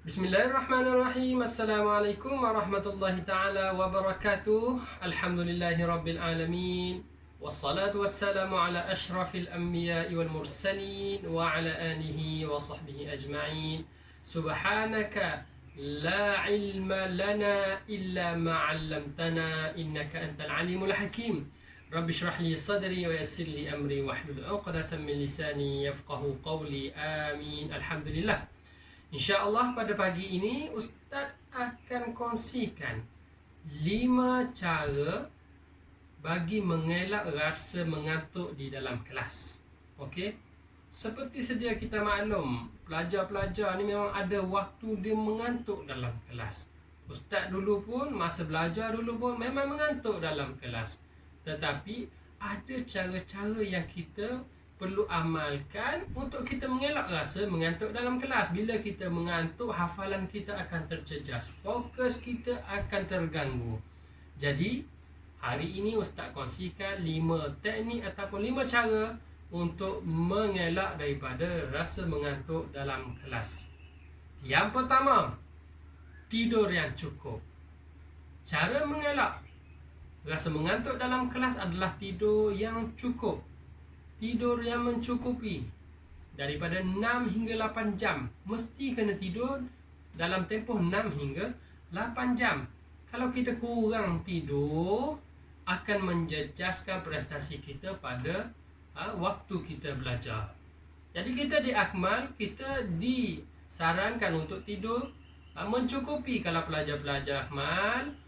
Bismillahirrahmanirrahim. Assalamualaikum warahmatullahi ta'ala wabarakatuh. Alhamdulillahi rabbil alamin. Wassalatu wassalamu ala ashrafil anbiya'i wal mursalin wa ala alihi wa sahbihi ajma'in. Subhanaka la ilma lana illa ma 'allamtana innaka antal alimul hakim. Rabbi shrah li sadri wa yassir li amri wahlul 'uqdatam min lisani yafqahu qawli. Amin. Alhamdulillah. InsyaAllah pada pagi ini Ustaz akan kongsikan 5 cara bagi mengelak rasa mengantuk di dalam kelas. Okey? Seperti sedia kita maklum, pelajar-pelajar ni memang ada waktu dia mengantuk dalam kelas. Ustaz dulu pun, masa belajar dulu pun memang mengantuk dalam kelas. Tetapi ada cara-cara yang kita perlu amalkan untuk kita mengelak rasa mengantuk dalam kelas. Bila kita mengantuk, hafalan kita akan terjejas, fokus kita akan terganggu. Jadi hari ini Ustaz kongsikan 5 teknik ataupun 5 cara untuk mengelak daripada rasa mengantuk dalam kelas. Yang pertama, tidur yang cukup. Cara mengelak rasa mengantuk dalam kelas adalah tidur yang cukup. Tidur yang mencukupi daripada 6 hingga 8 jam. Mesti kena tidur dalam tempoh 6 hingga 8 jam. Kalau kita kurang tidur, akan menjejaskan prestasi kita pada waktu kita belajar. Jadi kita di Akmal, kita disarankan untuk tidur mencukupi. Kalau pelajar-pelajar Akmal,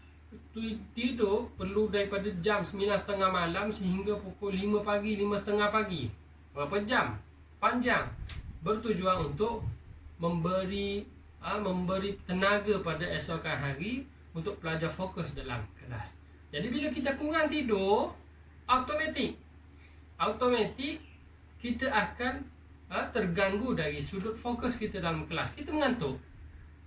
tidur perlu daripada jam 9.30 malam sehingga pukul 5 pagi, 5.30 pagi. Berapa jam? Panjang. Bertujuan untuk memberi tenaga pada esokan hari untuk pelajar fokus dalam kelas. Jadi bila kita kurang tidur, automatik kita akan terganggu dari sudut fokus kita dalam kelas. Kita mengantuk.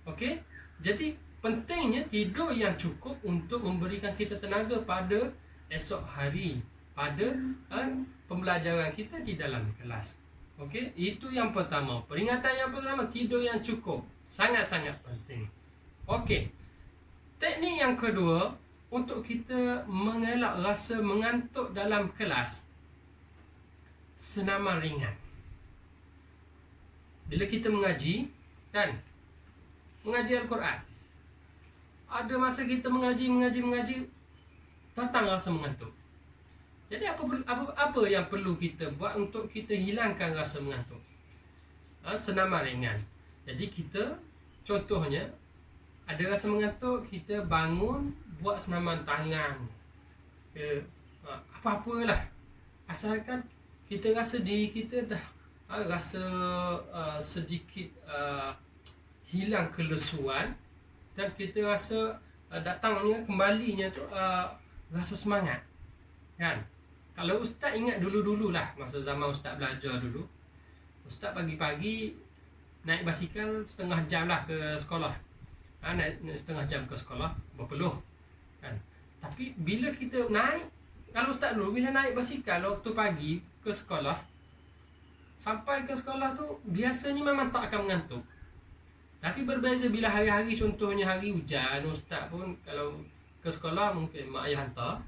Okey? Jadi pentingnya tidur yang cukup untuk memberikan kita tenaga pada esok hari, pada pembelajaran kita di dalam kelas. Okey, itu yang pertama. Peringatan yang pertama, tidur yang cukup. Sangat-sangat penting. Okey. Teknik yang kedua untuk kita mengelak rasa mengantuk dalam kelas. Senaman ringan. Bila kita mengaji, kan? Mengaji Al-Quran. Ada masa kita mengaji, datang rasa mengantuk. Jadi apa yang perlu kita buat untuk kita hilangkan rasa mengantuk? Senaman ringan. Jadi kita, contohnya, ada rasa mengantuk, kita bangun, buat senaman tangan. Apa-apalah. Asalkan kita rasa diri kita dah rasa sedikit hilang kelesuan, dan kita rasa datangnya, kembalinya tu rasa semangat, kan? Kalau Ustaz ingat dulu-dululah, masa zaman Ustaz belajar dulu, Ustaz pagi-pagi naik basikal setengah jam lah ke sekolah. Naik setengah jam ke sekolah, berpeluh, kan? Tapi bila kita naik, kalau Ustaz dulu bila naik basikal waktu pagi ke sekolah, sampai ke sekolah tu biasanya memang tak akan mengantuk. Tapi berbeza bila hari-hari, contohnya hari hujan, Ustaz pun kalau ke sekolah mungkin mak ayah hantar,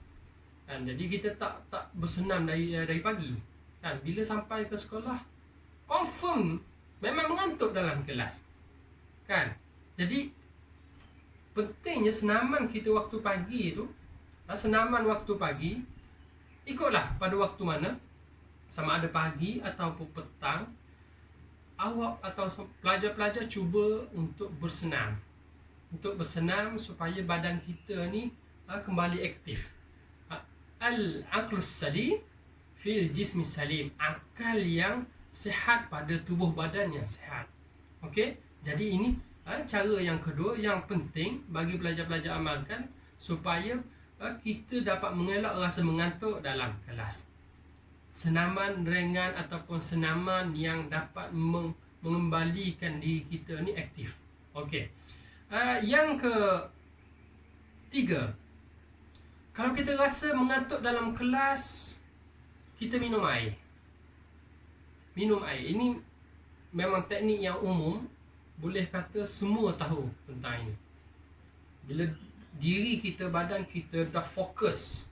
kan? Jadi kita tak bersenam dari pagi, kan? Bila sampai ke sekolah, confirm memang mengantuk dalam kelas, kan? Jadi pentingnya senaman kita waktu pagi itu, senaman waktu pagi, ikutlah pada waktu mana, sama ada pagi ataupun petang. Awak atau pelajar-pelajar cuba untuk bersenam. Supaya badan kita ni kembali aktif. Al-aqlus salim fil jismi salim. Akal yang sihat pada tubuh badan yang sihat. Okey? Jadi ini cara yang kedua yang penting bagi pelajar-pelajar amalkan supaya kita dapat mengelak rasa mengantuk dalam kelas. Senaman ringan ataupun senaman yang dapat mengembalikan diri kita ni aktif. Okey. Yang ketiga, kalau kita rasa mengantuk dalam kelas, kita minum air. Minum air. Ini memang teknik yang umum boleh kata semua tahu tentang ini. Bila diri kita, badan kita dah fokus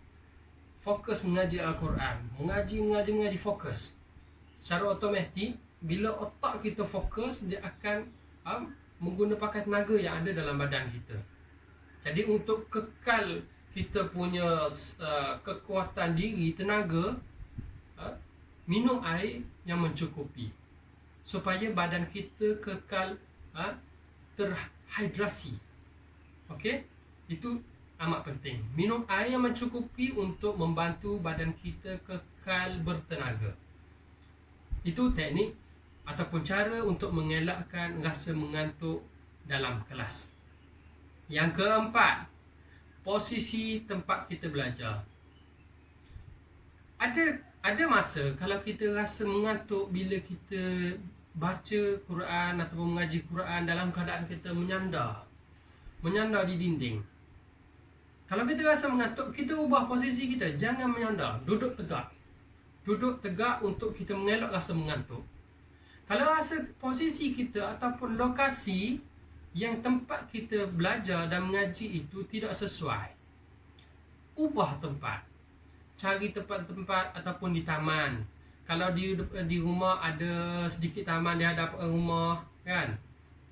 mengaji Al-Quran, mengaji fokus, secara automatik bila otak kita fokus, dia akan menggunakan tenaga yang ada dalam badan kita. Jadi untuk kekal kita punya kekuatan diri, tenaga, minum air yang mencukupi supaya badan kita kekal terhidrasi. Okey, itu amat penting. Minum air yang mencukupi untuk membantu badan kita kekal bertenaga. Itu teknik ataupun cara untuk mengelakkan rasa mengantuk dalam kelas. Yang keempat, posisi tempat kita belajar. Ada masa kalau kita rasa mengantuk bila kita baca Quran ataupun mengaji Quran dalam keadaan kita menyandar di dinding. Kalau kita rasa mengantuk, kita ubah posisi kita. Jangan menyandar, duduk tegak. Duduk tegak untuk kita mengelak rasa mengantuk. Kalau rasa posisi kita ataupun lokasi yang tempat kita belajar dan mengaji itu tidak sesuai, ubah tempat. Cari tempat-tempat ataupun di taman. Kalau di rumah ada sedikit taman di hadapan rumah, kan?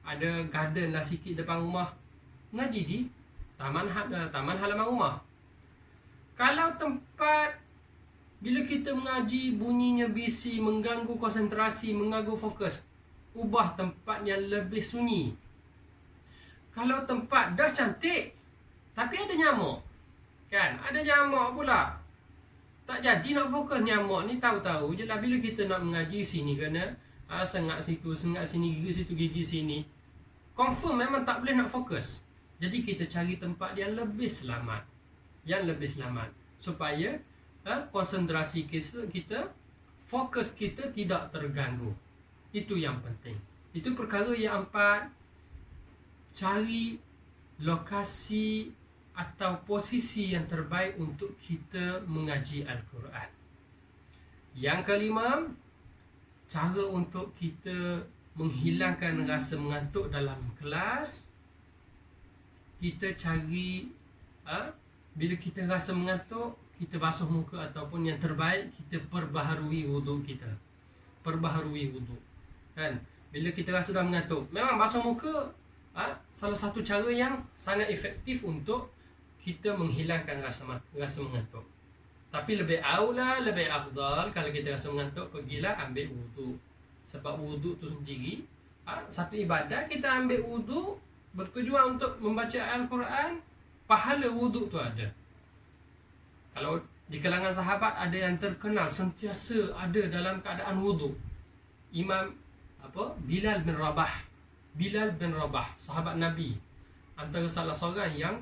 Ada garden lah sikit depan rumah. Ngaji di taman halaman rumah. Kalau tempat bila kita mengaji bunyinya bisi, mengganggu konsentrasi, mengganggu fokus, ubah tempat yang lebih sunyi. Kalau tempat dah cantik tapi ada nyamuk, kan? Ada nyamuk pula, tak jadi nak fokus. Nyamuk ni tahu-tahu je lah bila kita nak mengaji. Sini kena sengat situ, sengat sini, gigi situ, gigi sini. Confirm memang tak boleh nak fokus. Jadi kita cari tempat yang lebih selamat. Supaya konsentrasi kita, fokus kita tidak terganggu. Itu yang penting. Itu perkara yang empat. Cari lokasi atau posisi yang terbaik untuk kita mengaji Al-Quran. Yang kelima, cara untuk kita menghilangkan rasa mengantuk dalam kelas. Kita cari bila kita rasa mengantuk, kita basuh muka, ataupun yang terbaik kita perbaharui wuduk kita. Kan? Bila kita rasa dah mengantuk, memang basuh muka salah satu cara yang sangat efektif untuk kita menghilangkan rasa mengantuk. Tapi lebih afdal kalau kita rasa mengantuk, pergilah ambil wuduk. Sebab wuduk tu sendiri satu ibadat. Kita ambil wuduk bertujuan untuk membaca Al-Quran, pahala wuduk tu ada. Kalau di kalangan sahabat ada yang terkenal sentiasa ada dalam keadaan wuduk. Imam Bilal bin Rabah, sahabat Nabi, antara salah seorang yang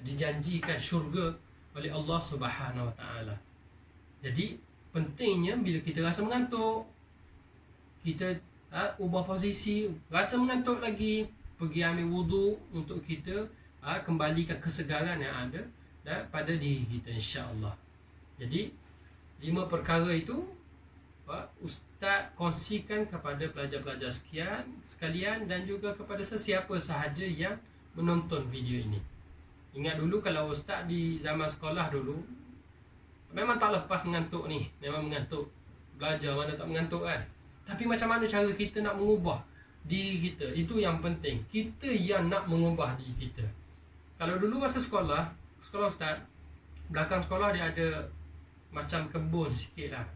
dijanjikan syurga oleh Allah Subhanahu Wa Taala. Jadi pentingnya bila kita rasa mengantuk, kita ubah posisi. Rasa mengantuk lagi, pergi ambil wuduk untuk kita kembalikan kesegaran yang ada pada diri kita, insya-Allah. Jadi 5 perkara itu Ustaz kongsikan kepada pelajar-pelajar sekalian dan juga kepada sesiapa sahaja yang menonton video ini. Ingat dulu kalau Ustaz di zaman sekolah dulu, memang tak lepas mengantuk ni. Memang mengantuk. Belajar mana tak mengantuk kan. Tapi macam mana cara kita nak mengubah diri kita, itu yang penting. Kita yang nak mengubah diri kita. Kalau dulu masa sekolah Ustaz, belakang sekolah dia ada macam kebun sikit lah,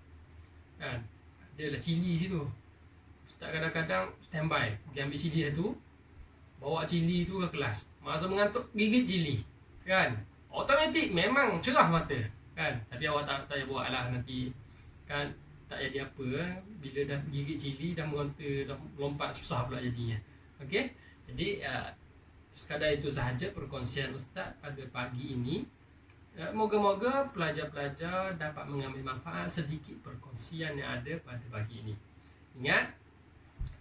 kan? Ada lah cili situ. Ustaz kadang-kadang standby, pergi ambil cili tu, bawa cili tu ke kelas. Masa mengantuk, gigit cili, kan? Automatik memang cerah mata, kan? Tapi awak tak payah buat lah nanti, kan? Tak jadi apa, bila dah gigit cili, dah meronta, dah lompat, susah pula jadinya. Okey? Jadi sekadar itu sahaja perkongsian Ustaz pada pagi ini. Moga-moga pelajar-pelajar dapat mengambil manfaat sedikit perkongsian yang ada pada pagi ini. Ingat,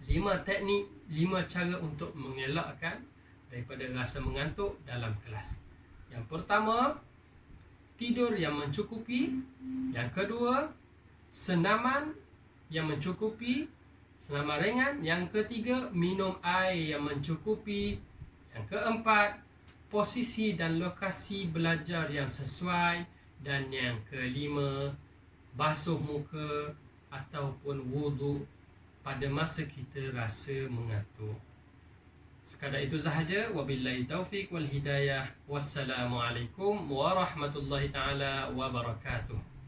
5 teknik, 5 cara untuk mengelakkan daripada rasa mengantuk dalam kelas. Yang pertama, tidur yang mencukupi. Yang kedua, senaman yang mencukupi. selama ringan. Yang ketiga, minum air yang mencukupi. Yang keempat, posisi dan lokasi belajar yang sesuai. Dan yang kelima, basuh muka ataupun wuduk pada masa kita rasa mengantuk. Sekadar itu sahaja. Wabillahi taufiq wal hidayah. Wassalamualaikum warahmatullahi taala wabarakatuh.